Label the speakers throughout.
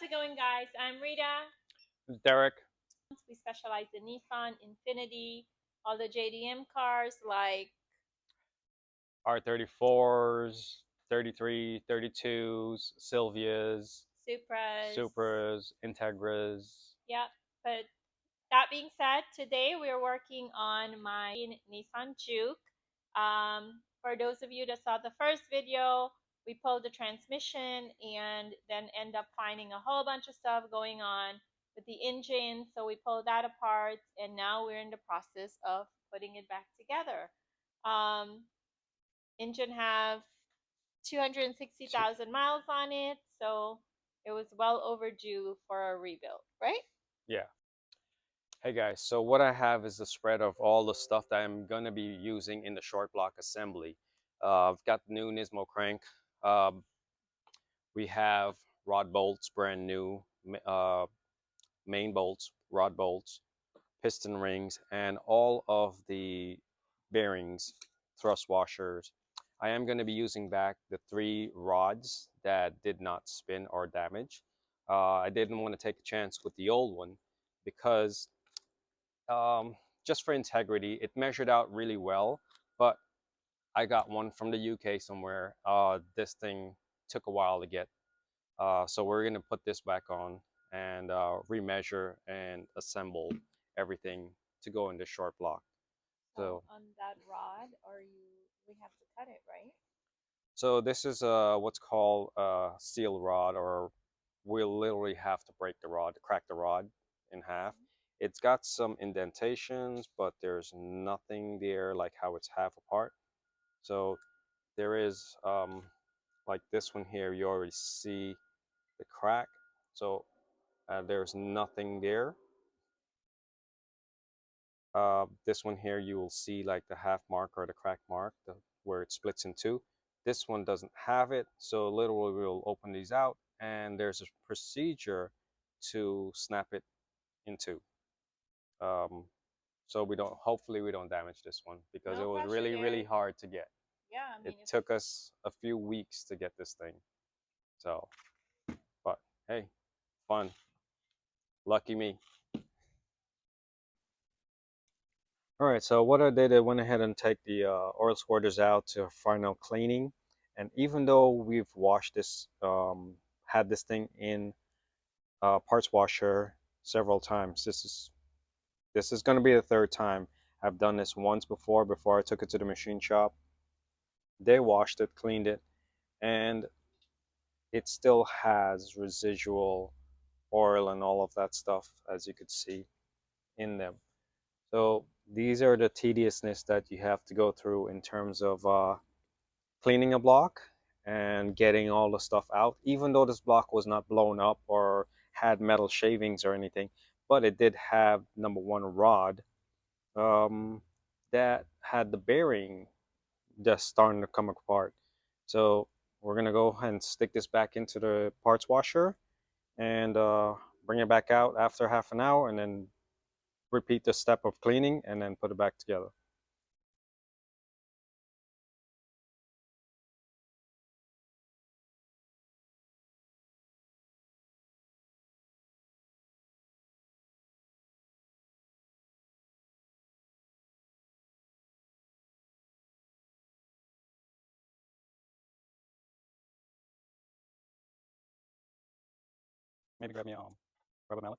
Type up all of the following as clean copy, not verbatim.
Speaker 1: it going, guys? I'm Rita.
Speaker 2: Derek.
Speaker 1: We specialize in Nissan Infiniti, all the JDM cars like
Speaker 2: R34s, 33, 32s, Sylvias,
Speaker 1: Supras.
Speaker 2: Supras, Integras.
Speaker 1: Yep. But that being said, today we're working on my Nissan Juke. For those of you that saw the first video, we pulled the transmission and then end up finding a whole bunch of stuff going on with the engine. So we pulled that apart, and now we're in the process of putting it back together. Um, Engine have 260,000 miles on it, so it was well overdue for a rebuild, right?
Speaker 2: Yeah. Hey guys, so what I have is the spread of all the stuff that I'm going to be using in the short block assembly. I've got the new Nismo crank. Um, we have rod bolts, brand new, main bolts, rod bolts, piston rings, and all of the bearings, thrust washers. I am going to be using back the 3 rods that did not spin or damage. I didn't want to take a chance with the old one because um, just for integrity, it measured out really well, but I got one from the UK somewhere. This thing took a while to get. So we're going to put this back on and remeasure and assemble everything to go in the short block.
Speaker 1: So
Speaker 2: So,
Speaker 1: on that rod, we have to cut it, right?
Speaker 2: so this is what's called a steel rod, or we'll literally have to break the rod, crack the rod in half.
Speaker 1: Mhm.
Speaker 2: It's got some indentations, but there's nothing there like how it's half apart. So there is, like this one here, you already see the crack. So there's nothing there. This one here, you will see like the half mark or the crack mark where it splits in two. This one doesn't have it, so literally we'll open these out, and there's a procedure to snap it in two. Um, so we don't, hopefully we don't damage this one because it
Speaker 1: No
Speaker 2: was
Speaker 1: pressure
Speaker 2: really,
Speaker 1: there.
Speaker 2: really hard to get.
Speaker 1: Yeah,
Speaker 2: It took us a few weeks to get this thing. So, but hey, fun. Lucky me. All right, so what I did, I went ahead and take the oil squirters out to final cleaning. And even though we've washed this, had this thing in parts washer several times, this is going to be the third time. I've done this once before I took it to the machine shop. They washed it, cleaned it, and it still has residual oil and all of that stuff, as you could see in them. So these are the tediousness that you have to go through in terms of cleaning a block and getting all the stuff out, even though this block was not blown up or had metal shavings or anything, but it did have, number one, a rod um, that had the bearing just starting to come apart. So we're gonna go ahead and stick this back into the parts washer and bring it back out after half an hour, and then repeat the step of cleaning and then put it back together. Maybe grab me a rubber mallet.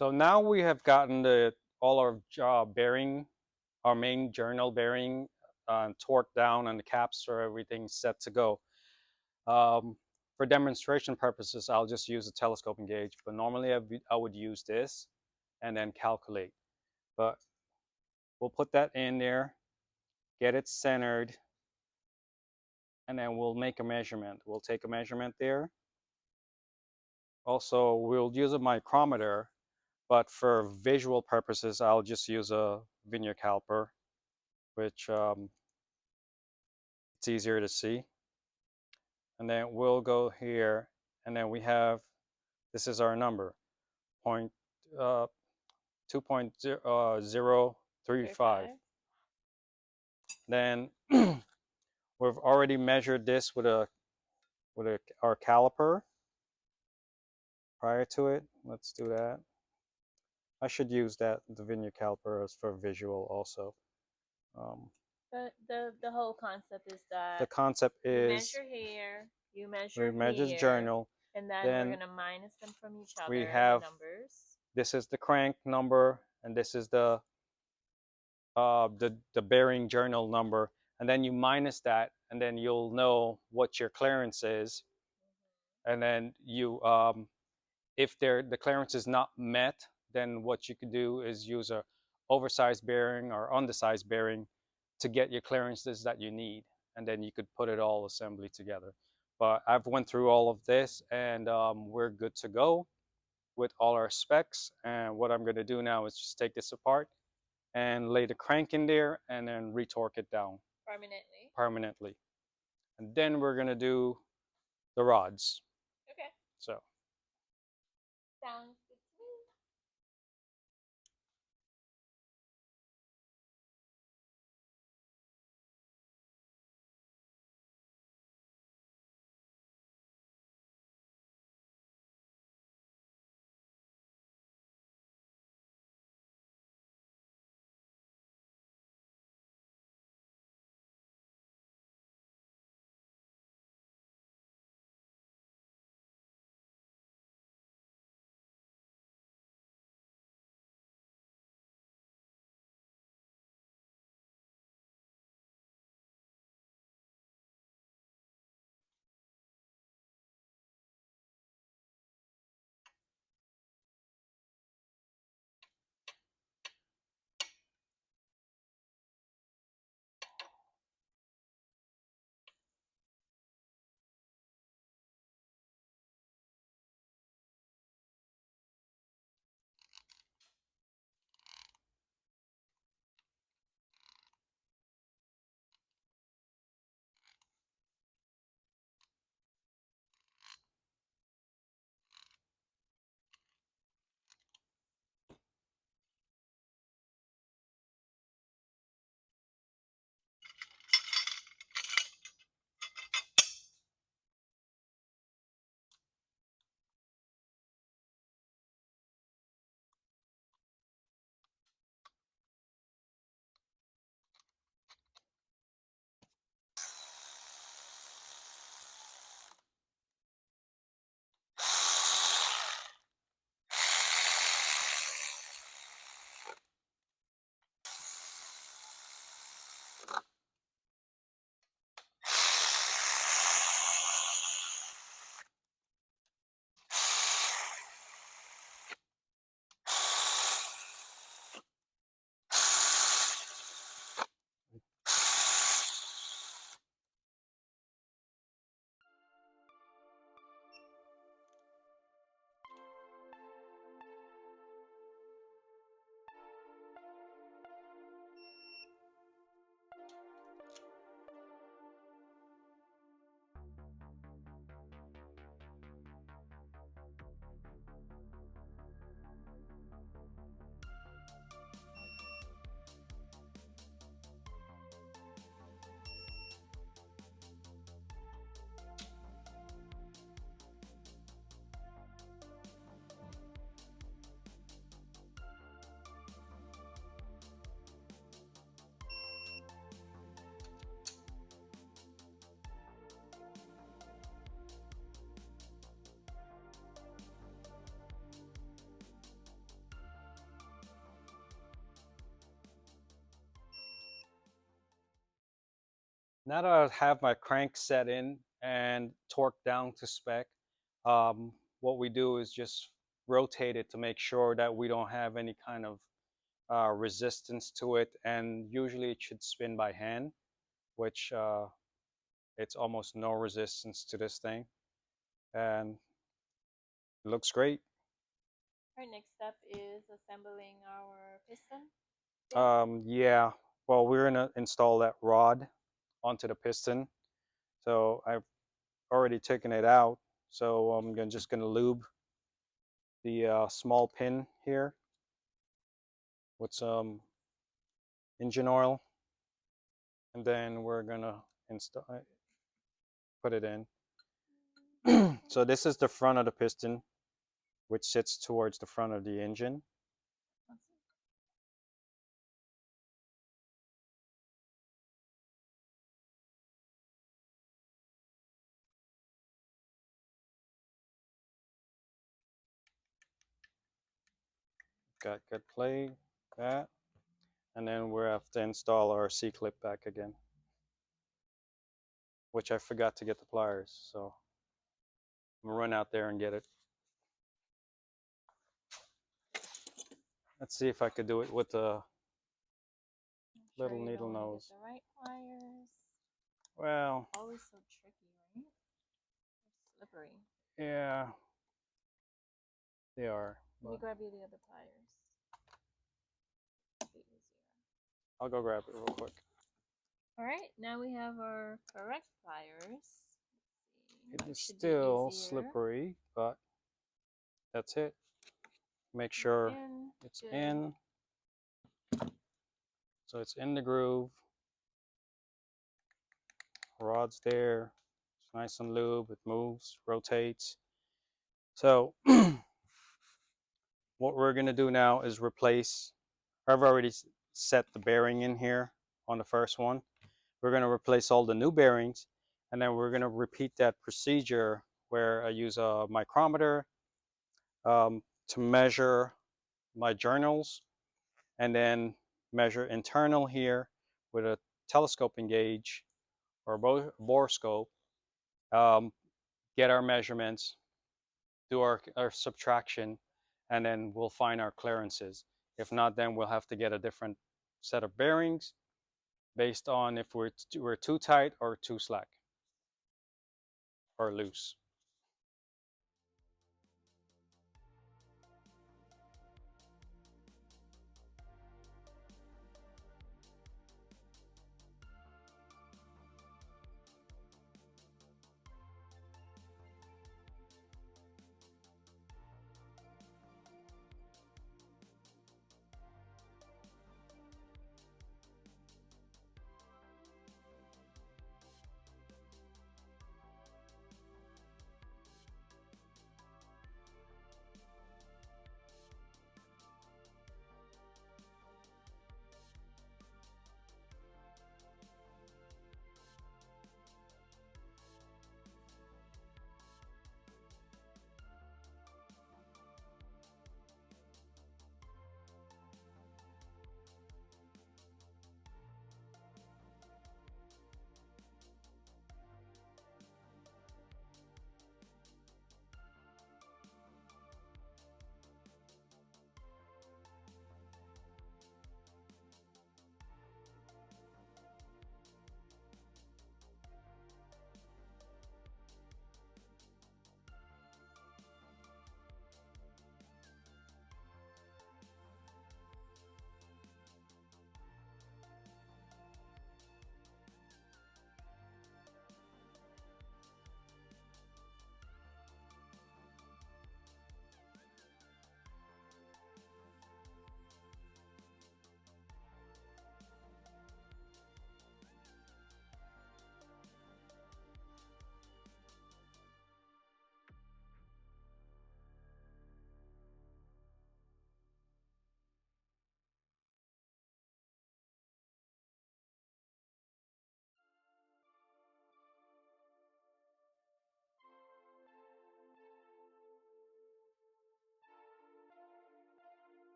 Speaker 2: So now we have gotten all our bearing, our main journal bearing, torqued down, and the caps for everything set to go. For demonstration purposes, I'll just use a telescoping gauge, but normally I would use this and then calculate. But we'll put that in there, get it centered, and then we'll make a measurement. We'll take a measurement there. Also, we'll use a micrometer, but for visual purposes, I'll just use a vernier caliper, which it's easier to see. And then we'll go here, and then we have, this is our number, point, 2.035. Then we've already measured this with our caliper prior to it. Let's do that. I should use the vernier caliper as for visual also. Um,
Speaker 1: The whole concept is that
Speaker 2: the concept
Speaker 1: you
Speaker 2: is
Speaker 1: measure here, you
Speaker 2: we
Speaker 1: measure
Speaker 2: measure
Speaker 1: here,
Speaker 2: journal,
Speaker 1: and then we're
Speaker 2: then
Speaker 1: gonna minus them from each other.
Speaker 2: we
Speaker 1: The
Speaker 2: have,
Speaker 1: numbers.
Speaker 2: this is the crank number, and this is the bearing journal number, and then you minus that, and then you'll know what your clearance is, and then you if the clearance is not met, then what you could do is use a oversized bearing or undersized bearing to get your clearances that you need, and then you could put it all assembly together. But I've went through all of this, and we're good to go with all our specs. And what I'm going to do now is just take this apart and lay the crank in there and then retorque it down permanently. And then we're going to do the rods.
Speaker 1: Okay.
Speaker 2: So
Speaker 1: Sounds good to me.
Speaker 2: now that I have my crank set in and torqued down to spec, what we do is just rotate it to make sure that we don't have any kind of resistance to it. And usually it should spin by hand, which it's almost no resistance to this thing. And it looks great.
Speaker 1: Our next step is assembling our piston.
Speaker 2: Yeah, well, we're gonna install that rod onto the piston. So I've already taken it out. So I'm just gonna lube the small pin here with some engine oil, and then we're gonna install put it in. So this is the front of the piston, which sits towards the front of the engine. Got good play, that, and then we have to install our C-clip back again, which I forgot to get the pliers, so I'm gonna run out there and get it. Let's see if I could do it with a little needle nose.
Speaker 1: The right pliers.
Speaker 2: Well,
Speaker 1: always so tricky, right? They're slippery.
Speaker 2: Yeah, they are.
Speaker 1: Let me grab you the other pliers. It'll be easier.
Speaker 2: I'll go grab it real quick.
Speaker 1: All right, now we have our correct pliers.
Speaker 2: It is still slippery, but that's it. Make sure it's in. So it's in the groove. Rod's there. It's nice and lube. It moves, rotates. So what we're going to do now is replace. I've already set the bearing in here on the first one. We're going to replace all the new bearings, and then we're going to repeat that procedure where I use a micrometer to measure my journals, and then measure internal here with a telescoping gauge or borescope, get our measurements, do our subtraction, and then we'll find our clearances. If not, then we'll have to get a different set of bearings based on if we're too tight or too slack or loose.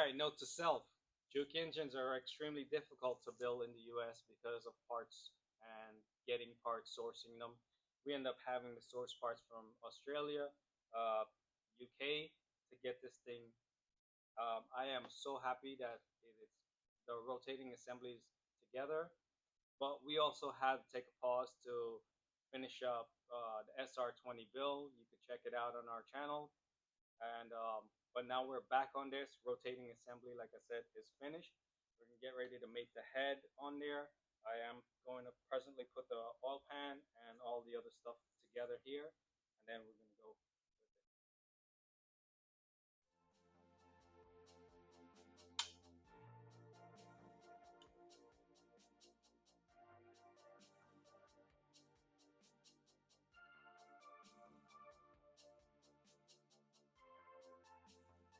Speaker 2: right, note to self. Juke engines are extremely difficult to build in the US because of parts and getting parts, sourcing them. We end up having to source parts from Australia, UK to get this thing. I am so happy that it's the rotating assemblies together, but we also had to take a pause to finish up the SR20 build. You can check it out on our channel. And but now we're back on this rotating assembly. Like I said, is finished. We're gonna get ready to make the head on there. I am going to presently put the oil pan and all the other stuff together here, and then we're gonna go with it.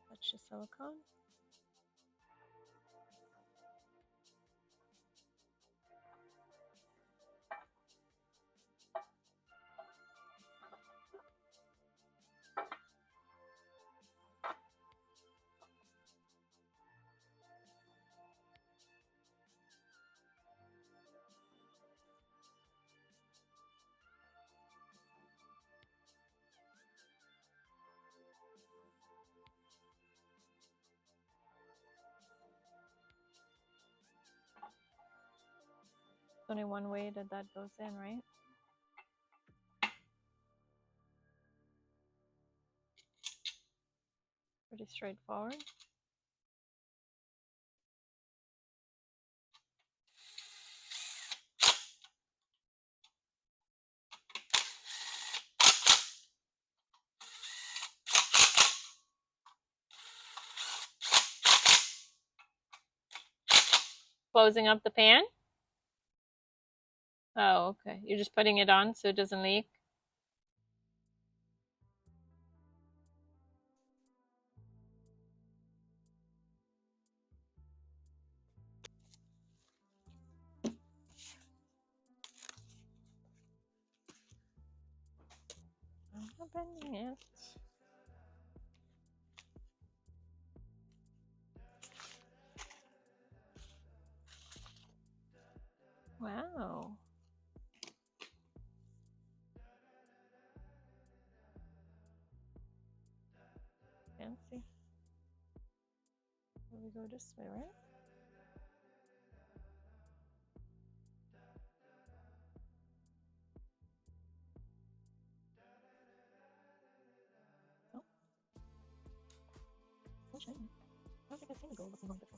Speaker 1: Touch the silicone. Only one way that goes in, right? Pretty straightforward. Closing up the pan? Oh, okay. You're just putting it on so it doesn't leak? I'm not bending it. Wow. Fancy. So we go this way, right? Oh. So shiny. I don't think I've seen a gold looking one before.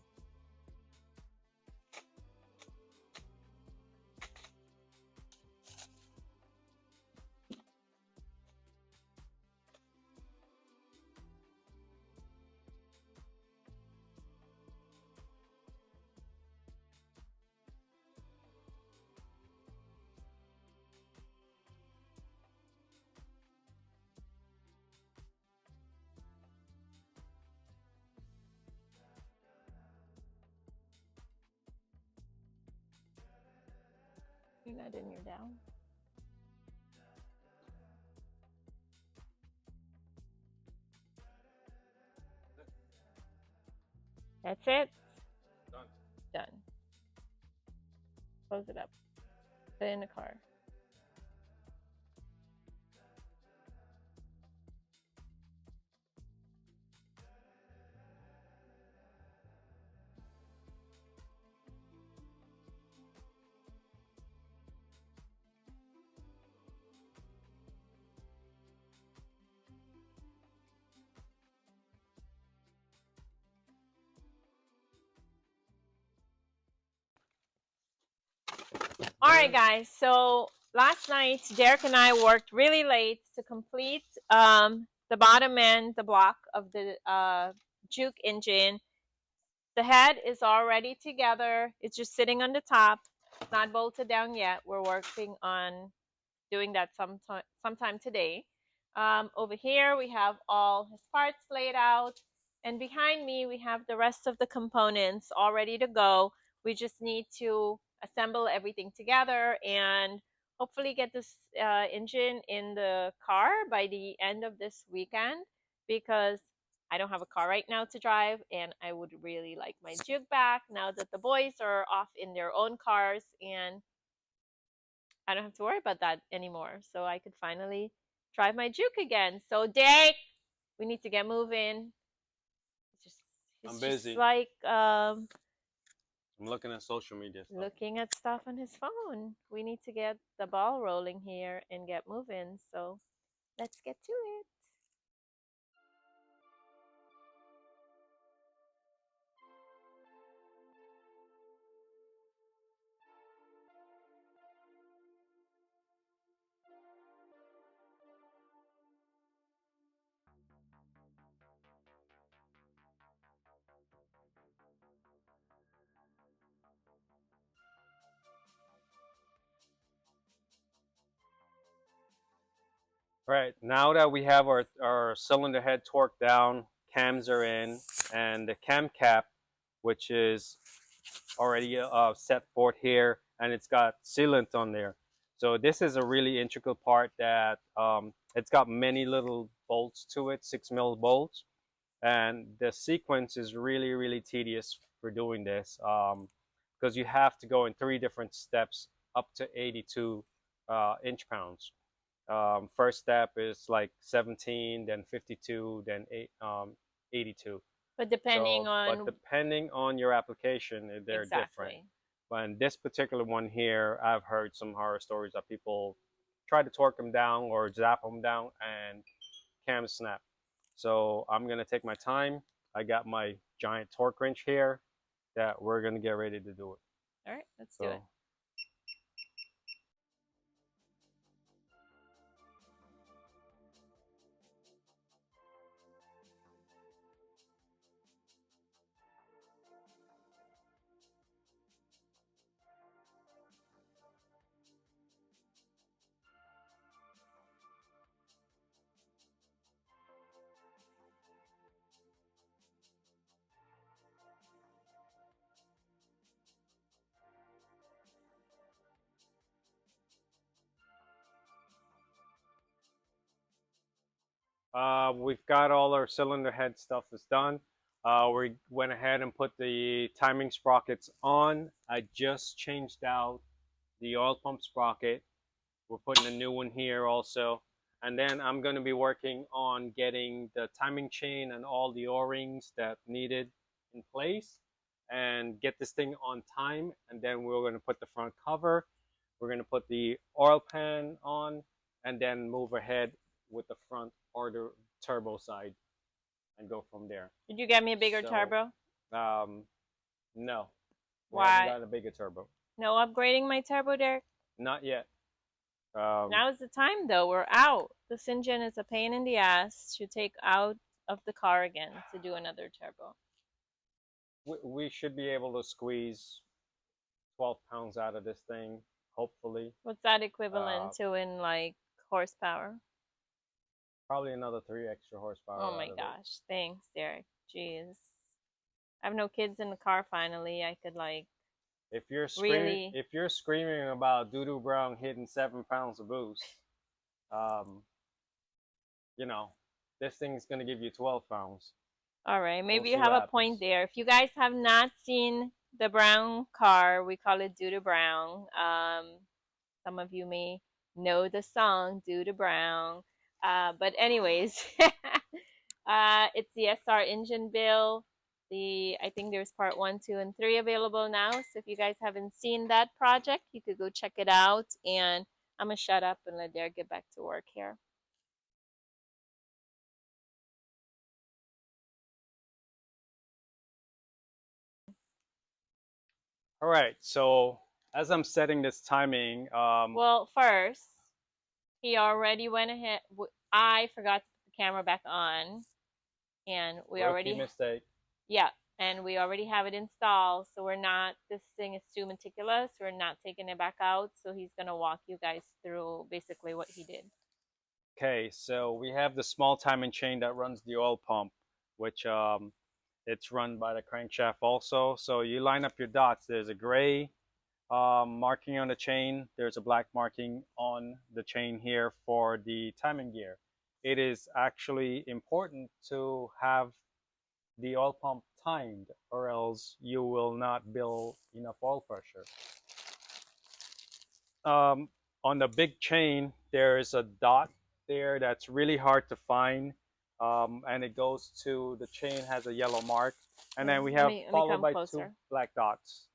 Speaker 1: You're not in, you're down. That's it.
Speaker 2: Done.
Speaker 1: Done. Close it up. Put it in the car. All right, guys. So last night, Derek and I worked really late to complete the bottom end, the block of the Juke engine. The head is already together. It's just sitting on the top. It's not bolted down yet. We're working on doing that sometime today. Over here, we have all his parts laid out. And behind me, we have the rest of the components all ready to go. We just need to assemble everything together and hopefully get this engine in the car by the end of this weekend, because I don't have a car right now to drive, and I would really like my Juke back now that the boys are off in their own cars, and I don't have to worry about that anymore. So I could finally drive my Juke again. So Derek, we need to get moving.
Speaker 2: I'm
Speaker 1: He's just
Speaker 2: busy.
Speaker 1: like
Speaker 2: I'm looking at social media stuff.
Speaker 1: looking at stuff on his phone. We need to get the ball rolling here and get moving. So let's get to it.
Speaker 2: All right, now that we have our cylinder head torqued down, cams are in, and the cam cap, which is already set forth here, and it's got sealant on there. So this is a really integral part that it's got many little bolts to it, 6 mil bolts, and the sequence is really tedious for doing this because you have to go in 3 different steps up to 82 inch-pounds. First step is like 17, then 52, then 82.
Speaker 1: But depending
Speaker 2: So, but
Speaker 1: on
Speaker 2: depending on your application, they're different.
Speaker 1: exactly.
Speaker 2: But in this particular one here, I've heard some horror stories that people try to torque them down or zap them down and cam snap. So I'm gonna take my time. I got my giant torque wrench here that we're gonna get ready to do it.
Speaker 1: All right, let's do it.
Speaker 2: So we've got all our cylinder head stuff is done. We went ahead and put the timing sprockets on. I just changed out the oil pump sprocket. We're putting a new one here also. And then I'm going to be working on getting the timing chain and all the O-rings that needed in place and get this thing on time. And then we're going to put the front cover. We're going to put the oil pan on and then move ahead with the front or the turbo side and go from there.
Speaker 1: Did you get me a bigger
Speaker 2: So,
Speaker 1: turbo?
Speaker 2: No, we haven't
Speaker 1: Why?
Speaker 2: got a bigger turbo.
Speaker 1: No upgrading my turbo, Derek?
Speaker 2: Not yet. Um,
Speaker 1: Now is the time, though. We're out. This engine is a pain in the ass to take out of the car again to do another turbo.
Speaker 2: we should be able to squeeze 12 pounds out of this thing, hopefully.
Speaker 1: What's that
Speaker 2: Uh,
Speaker 1: equivalent to in like horsepower?
Speaker 2: Probably another 3 extra horsepower
Speaker 1: Oh my
Speaker 2: out of it.
Speaker 1: gosh. Thanks, Derek. Jeez. I have no kids in the car finally. I could like really.
Speaker 2: If you're screaming about Doodoo Brown hitting 7 pounds of boost, um, you know, this thing's gonna give you 12 pounds.
Speaker 1: All right,
Speaker 2: We'll
Speaker 1: maybe you
Speaker 2: see what
Speaker 1: have a point
Speaker 2: happens.
Speaker 1: there. If you guys have not seen the brown car, we call it Due to Brown. Some of you may know the song Due to Brown. But anyways, it's the SR engine build. I think there's part 1, 2, and 3 available now. So if you guys haven't seen that project, you could go check it out. And I'm gonna shut up and let Derek get back to work here.
Speaker 2: All right, so as I'm setting this timing,
Speaker 1: Well, first, he already went ahead. I forgot to put the camera back on, and we
Speaker 2: rookie
Speaker 1: already,
Speaker 2: mistake.
Speaker 1: yeah, and we already have it installed. So we're not, this thing is too meticulous. We're not taking it back out. So he's going to walk you guys through basically what he did.
Speaker 2: Okay, so we have the small timing chain that runs the oil pump, which it's run by the crankshaft also. So you line up your dots. There's a gray marking on the chain. There's a black marking on the chain here for the timing gear. It is actually important to have the oil pump timed, or else you will not build enough oil pressure. Um, on the big chain, there is a dot there that's really hard to find, and it goes to the chain has a yellow mark, and then we have
Speaker 1: let me
Speaker 2: followed
Speaker 1: come
Speaker 2: by two
Speaker 1: closer.
Speaker 2: black dots.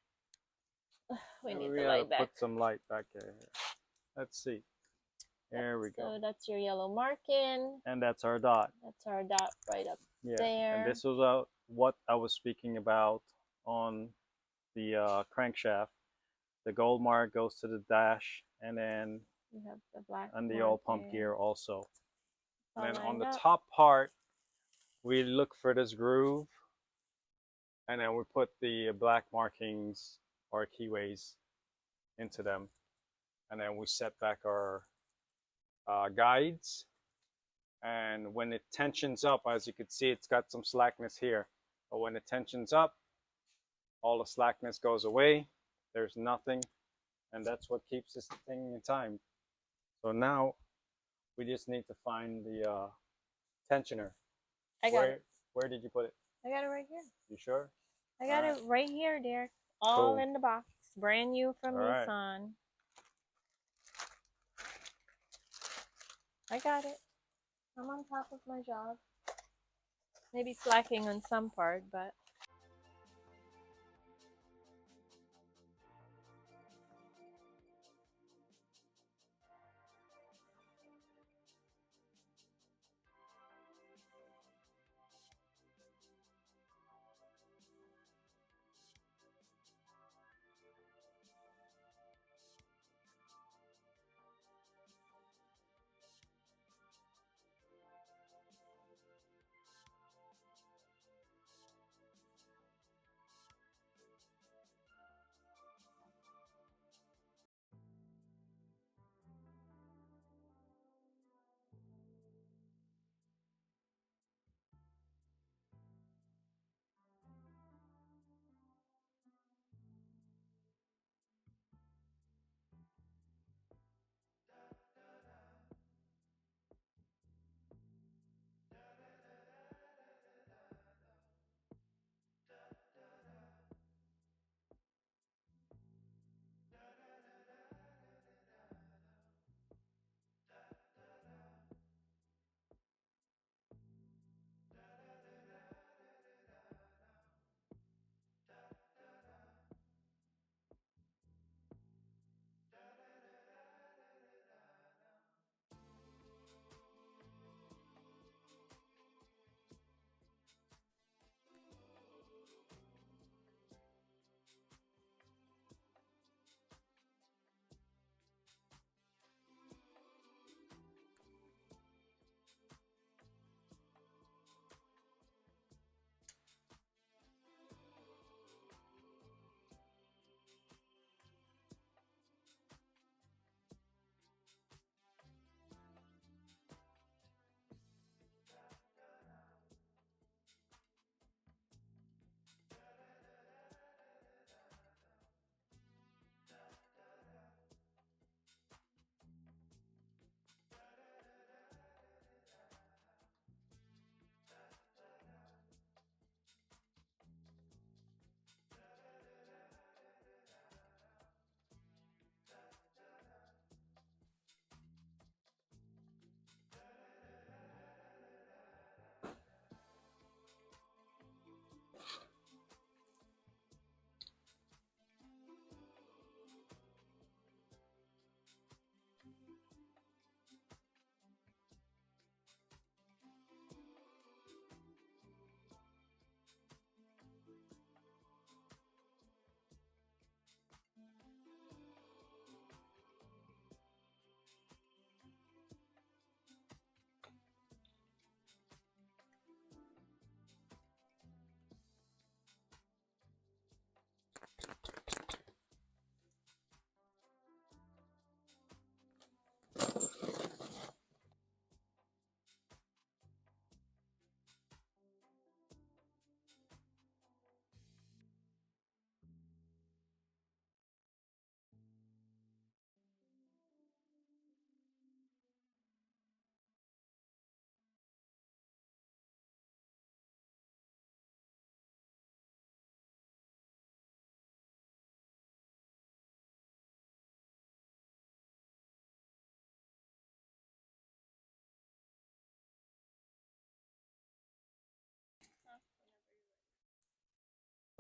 Speaker 1: We
Speaker 2: And
Speaker 1: need
Speaker 2: we
Speaker 1: the
Speaker 2: gotta
Speaker 1: light back.
Speaker 2: put some light back here. Let's see. There we go.
Speaker 1: So that's your yellow marking.
Speaker 2: And that's our dot.
Speaker 1: That's our dot right up
Speaker 2: Yeah.
Speaker 1: there.
Speaker 2: And this was what I was speaking about on the crankshaft. The gold mark goes to the dash, and then
Speaker 1: you have the black
Speaker 2: on the
Speaker 1: mark
Speaker 2: oil pump
Speaker 1: there.
Speaker 2: gear also. And then on the
Speaker 1: up.
Speaker 2: top part, we look for this groove, and then we put the black markings or keyways into them, and then we set back our guides. And when it tensions up, as you can see, it's got some slackness here, but when it tensions up, all the slackness goes away. There's nothing, and that's what keeps this thing in time. So now we just need to find the tensioner.
Speaker 1: I got it.
Speaker 2: Where did you put it?
Speaker 1: I got it right here.
Speaker 2: You sure?
Speaker 1: I got it right here, Derek. All
Speaker 2: Cool.
Speaker 1: in the box. Brand new from
Speaker 2: All right.
Speaker 1: Nissan. I got it. I'm on top of my job. Maybe slacking on some part, but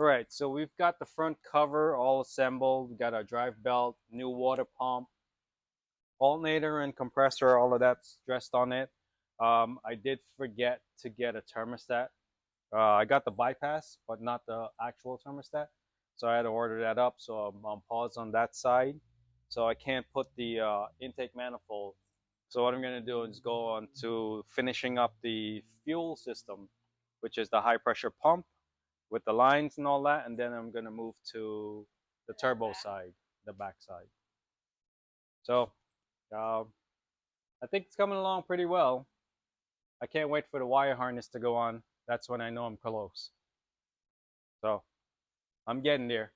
Speaker 2: All right, so we've got the front cover all assembled. We got our drive belt, new water pump, alternator and compressor, all of that's dressed on it. I did forget to get a thermostat. I got the bypass, but not the actual thermostat. So I had to order that up. So I'm on pause on that side. So I can't put the intake manifold. So what I'm going to do is go on to finishing up the fuel system, which is the high pressure pump with the lines and all that. And then I'm going to move to the turbo side, the back side. So uh, I think it's coming along pretty well. I can't wait for the wire harness to go on. That's when I know I'm close. So I'm getting there.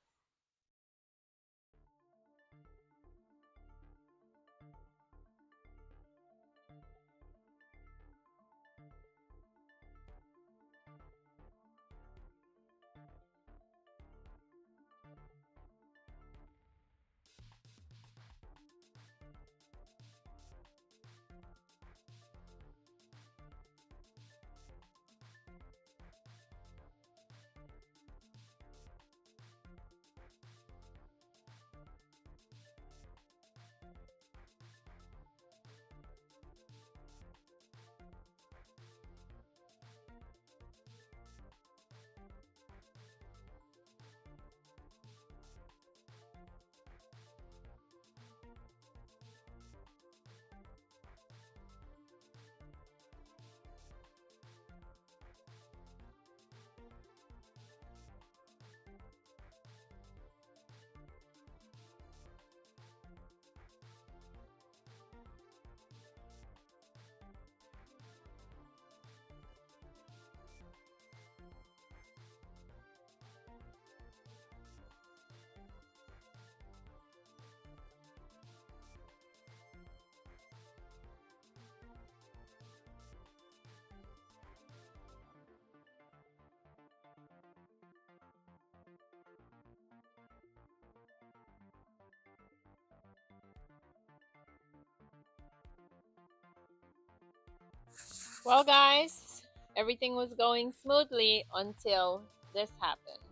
Speaker 1: Well, guys, everything was going smoothly until this happened.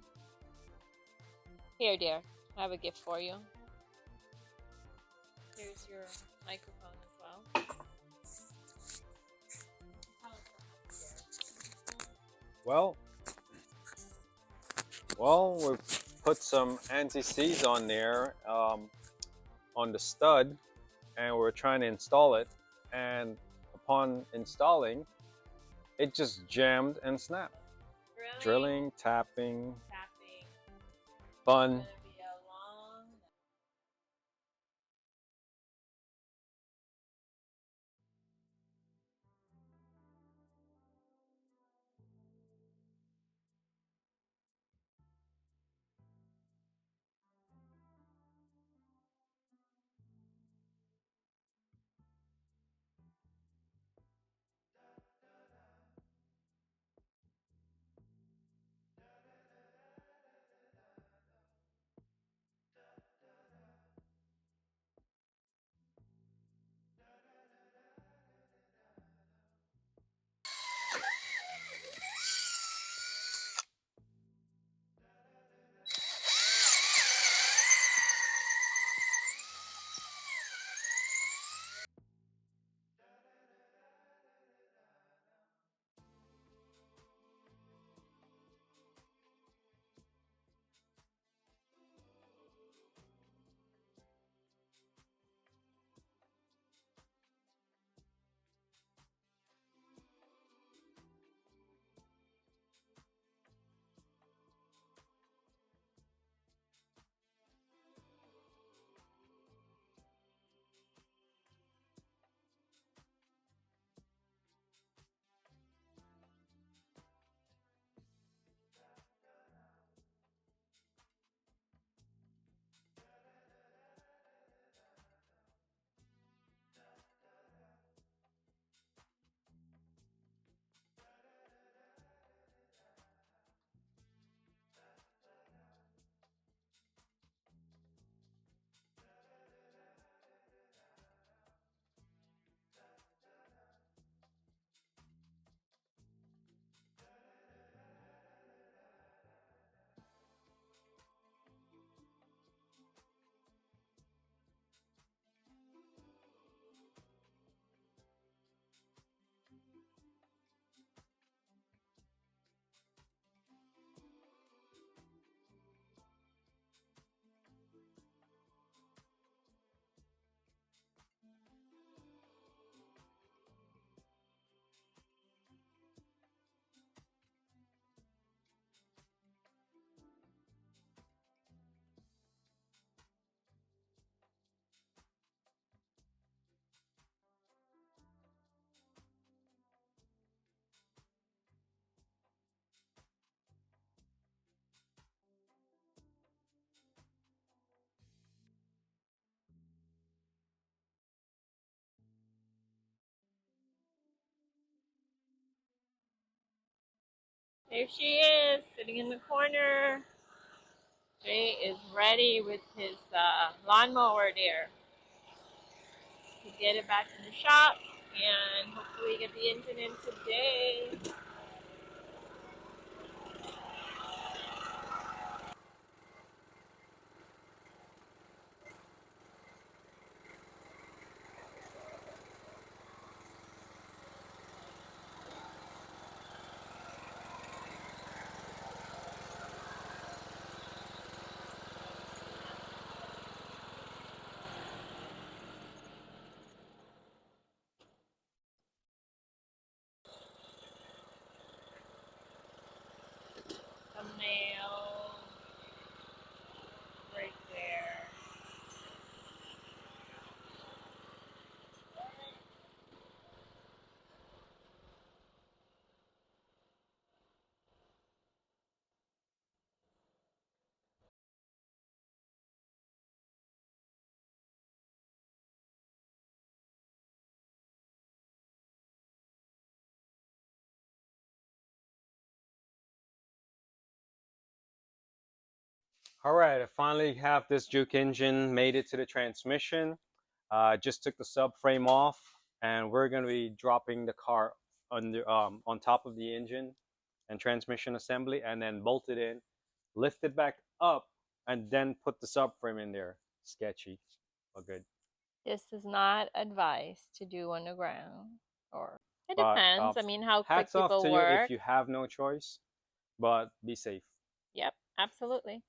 Speaker 1: Here, dear, I have a gift for you. Here's your microphone as well.
Speaker 2: Well, we've put some anti-seize on there on the stud, and we're trying to install it. And upon installing, it just jammed and snapped. Drilling, tapping,
Speaker 1: tapping.
Speaker 2: fun.
Speaker 1: It's gonna be a long. There she is, sitting in the corner. Jay is ready with his lawnmower there to get it back in the shop and hopefully get the engine in today. Thumbnail right there.
Speaker 2: All right, I finally have this Juke engine made it to the transmission. Just took the subframe off, and we're going to be dropping the car on top of the engine and transmission assembly, and then bolt it in, lift it back up, and then put the subframe in there. Sketchy, but good.
Speaker 1: This is not advised to do on the ground, or it
Speaker 2: But
Speaker 1: depends. I mean, how quick
Speaker 2: hats off
Speaker 1: people
Speaker 2: to you if
Speaker 1: work.
Speaker 2: you have no choice, but be safe.
Speaker 1: Yep, absolutely.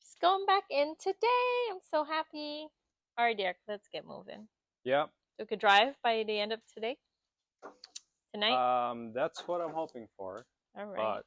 Speaker 1: Just going back in today. I'm so happy. All right, Derek, let's get moving.
Speaker 2: Yep.
Speaker 1: So we could drive by the end of today, tonight.
Speaker 2: That's what I'm hoping for.
Speaker 1: All right.
Speaker 2: But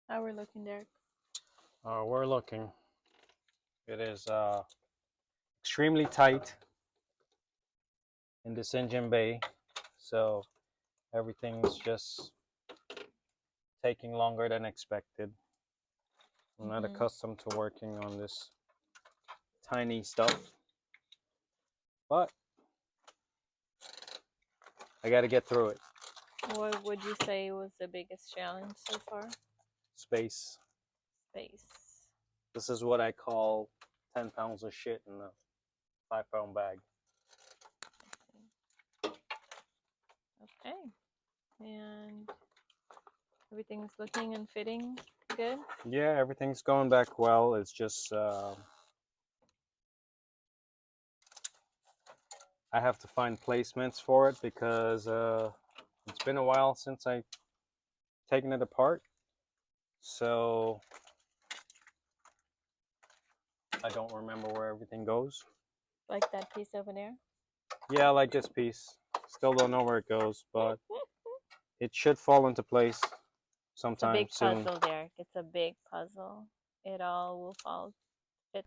Speaker 1: How we're looking, Derek?
Speaker 2: we're looking. It is extremely tight in this engine bay, so everything's just taking longer than expected. I'm not accustomed to working on this tiny stuff, but I got to get through it.
Speaker 1: What would you say was the biggest challenge so far?
Speaker 2: Space.
Speaker 1: Space.
Speaker 2: This is what I call 10 pounds of shit in a 5-pound bag.
Speaker 1: Okay. And everything's looking and fitting good?
Speaker 2: Yeah, everything's going back well. It's just I have to find placements for it because it's been a while since I've taken it apart. So I don't remember where everything goes.
Speaker 1: Like that piece over there?
Speaker 2: Yeah, like this piece. Still don't know where it goes, but it should fall into place sometime soon.
Speaker 1: It's a big puzzle, Derek. It's a big puzzle. it all will fall fit.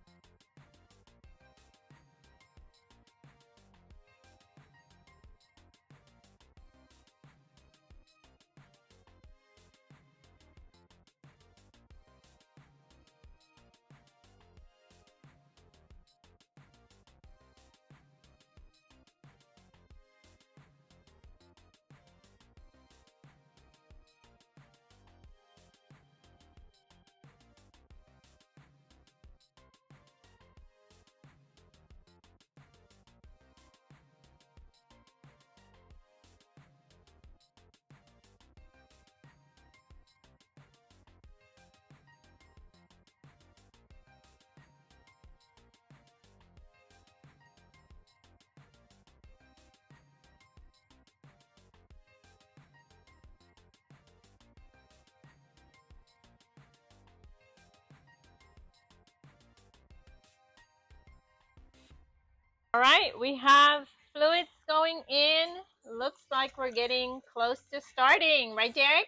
Speaker 1: All right, we have fluids going in. Looks like we're getting close to starting, right, Derek?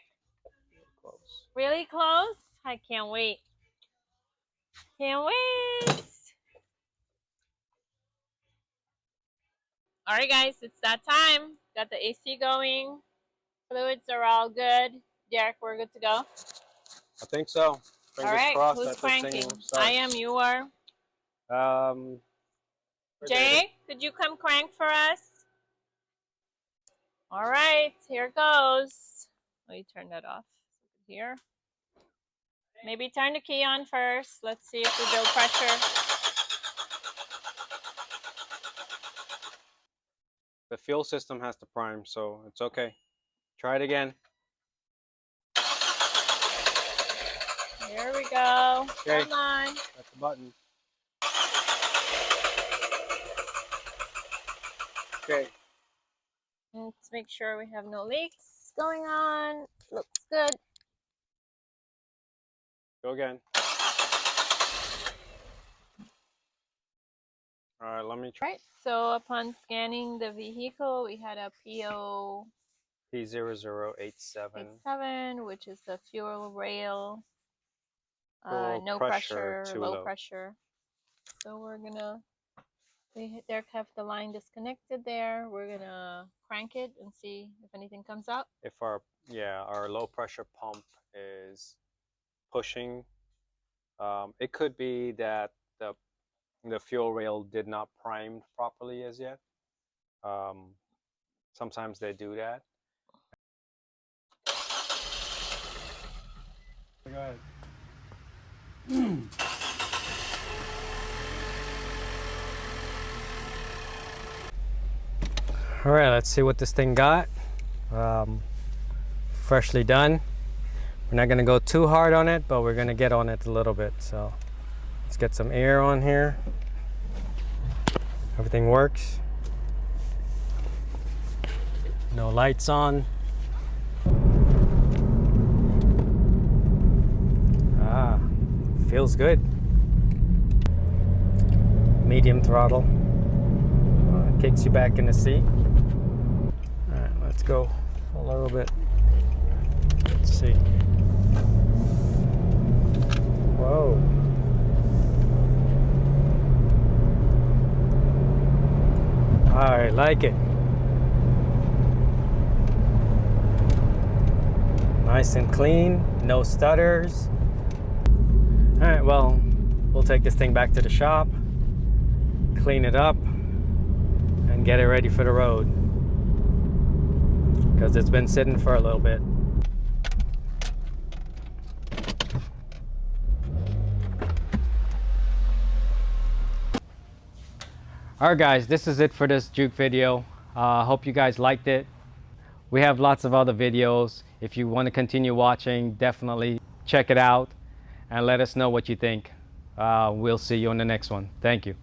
Speaker 2: Close.
Speaker 1: Really close? I can't wait. Can't wait. All right, guys, it's that time. Got the AC going. Fluids are all good. Derek, we're good to go.
Speaker 2: I think so. Fingers
Speaker 1: All right,
Speaker 2: crossed
Speaker 1: who's
Speaker 2: that
Speaker 1: cranking?
Speaker 2: this thing will start.
Speaker 1: I am. You are. Jay, could you come crank for us? All right, here goes. Oh, you turned that off. Here. Maybe turn the key on first. Let's see if we build pressure.
Speaker 2: The fuel system has to prime, so it's okay. Try it again.
Speaker 1: Here we go.
Speaker 2: Okay.
Speaker 1: Hold on.
Speaker 2: That's the button. Okay.
Speaker 1: Let's make sure we have no leaks going on. Looks good.
Speaker 2: Go again. All right, let me try.
Speaker 1: Right, so upon scanning the vehicle, we had a PO
Speaker 2: P0087,
Speaker 1: which is the fuel rail.
Speaker 2: Fuel
Speaker 1: No
Speaker 2: pressure,
Speaker 1: pressure,
Speaker 2: too
Speaker 1: low
Speaker 2: low.
Speaker 1: pressure. So we're gonna, there have the line disconnected there. We're gonna crank it and see if anything comes out.
Speaker 2: If our low pressure pump is pushing, it could be that the fuel rail did not prime properly as yet. Sometimes they do that. Go ahead. All right, let's see what this thing got. Freshly done. We're not gonna go too hard on it, but we're gonna get on it a little bit. So let's get some air on here. Everything works. No lights on. Ah, feels good. Medium throttle. Kicks you back in the seat. All right, let's go a little bit. Let's see. Whoa. I like it. Nice and clean, no stutters. All right, well, we'll take this thing back to the shop, clean it up, and get it ready for the road, because it's been sitting for a little bit. Alright guys, this is it for this Juke video. Hope you guys liked it. We have lots of other videos. If you want to continue watching, definitely check it out and let us know what you think. We'll see you on the next one. Thank you.